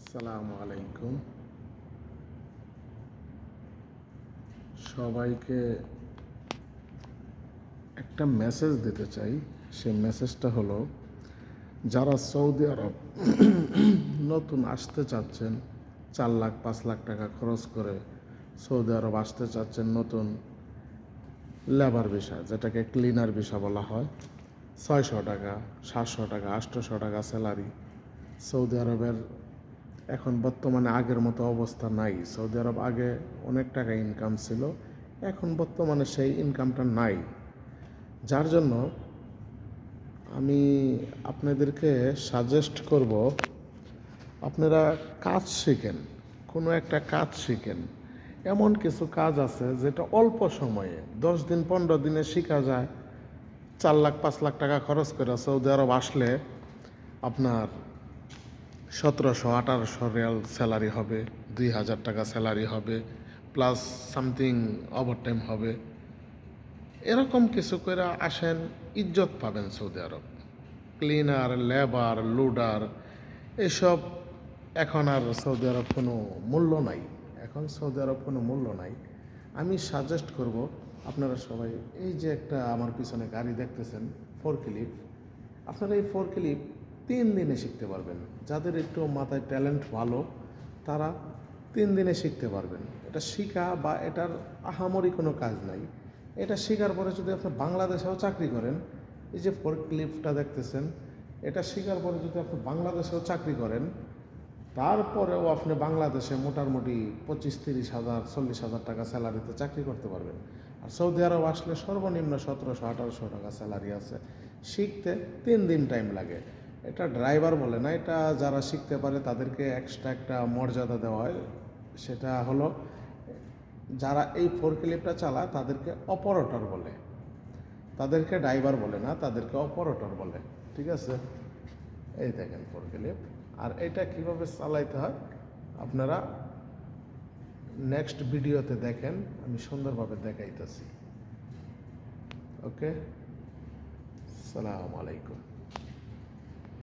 আসসালামু আলাইকুম। সবাইকে একটা মেসেজ দিতে চাই। সেই মেসেজটা হলো, যারা সৌদি আরব নতুন আসতে চাচ্ছেন, 4 লাখ 5 লাখ টাকা খরচ করে সৌদি আরব আসতে চাচ্ছেন, নতুন লেবার ভিসা, যেটাকে ক্লিনার ভিসা বলা হয়। 600 টাকা, 700 টাকা, 800 টাকা স্যালারি। সৌদি আরবের এখন বর্তমানে আগের মতো অবস্থা নাই। সৌদি আরব আগে অনেক টাকা ইনকাম ছিল, এখন বর্তমানে সেই ইনকামটা নাই। যার জন্য আমি আপনাদেরকে সাজেস্ট করব, আপনারা কাজ শিখেন, কোনো একটা কাজ শিখেন। এমন কিছু কাজ আছে যেটা অল্প সময়ে 10 দিন 15 দিনে শেখা যায়। 4 লাখ 5 লাখ টাকা খরচ করে সৌদি আরব আসলে আপনার 1700-1800 রিয়াল স্যালারি হবে, 2000 টাকা স্যালারি হবে, প্লাস সামথিং ওভারটাইম হবে। এরকম কিছু করে আসেন, ইজ্জত পাবেন সৌদি আরব। ক্লিনার, লেবার, লোডার, এসব এখন আর সৌদি আরব কোনো মূল্য নাই। এখন সৌদি আরব কোনো মূল্য নাই। আমি সাজেস্ট করব, আপনারা সবাই এই যে একটা আমার পিছনে গাড়ি দেখতেছেন, ফোরক্লিপ, আপনারা এই ফোরক্লিপ 3 দিনে শিখতে পারবেন। যাদের একটু মাথায় ট্যালেন্ট ভালো, তারা 3 দিনে শিখতে পারবেন। এটা শিখা বা এটার আহামরি কোনো কাজ নাই। এটা শেখার পরে যদি আপনি বাংলাদেশেও চাকরি করেন, এই যে ফোরক্লিপটা দেখতেছেন, এটা শেখার পরে যদি আপনি বাংলাদেশেও চাকরি করেন, তারপরেও আপনি বাংলাদেশে মোটামুটি 25-30 হাজার 40 হাজার টাকা স্যালারিতে চাকরি করতে পারবেন। আর সৌদি আরব আসলে সর্বনিম্ন 1700-1800 টাকা স্যালারি আছে। শিখতে 3 দিন টাইম লাগে। এটা ড্রাইভার বলে না, এটা যারা শিখতে পারে তাদেরকে এক্সট্রা একটা মর্যাদা দেওয়া হয়। সেটা হলো, যারা এই ফোরক্লিপটা চালায় তাদেরকে অপারেটর বলে, তাদেরকে ড্রাইভার বলে না, তাদেরকে অপারেটর বলে। ঠিক আছে, এই দেখেন ফোরক্লিপ। আর এটা কিভাবে চালাইতে হয় আপনারা নেক্সট ভিডিওতে দেখেন, আমি সুন্দরভাবে দেখাইতেছি। ওকে, আসসালামু আলাইকুম।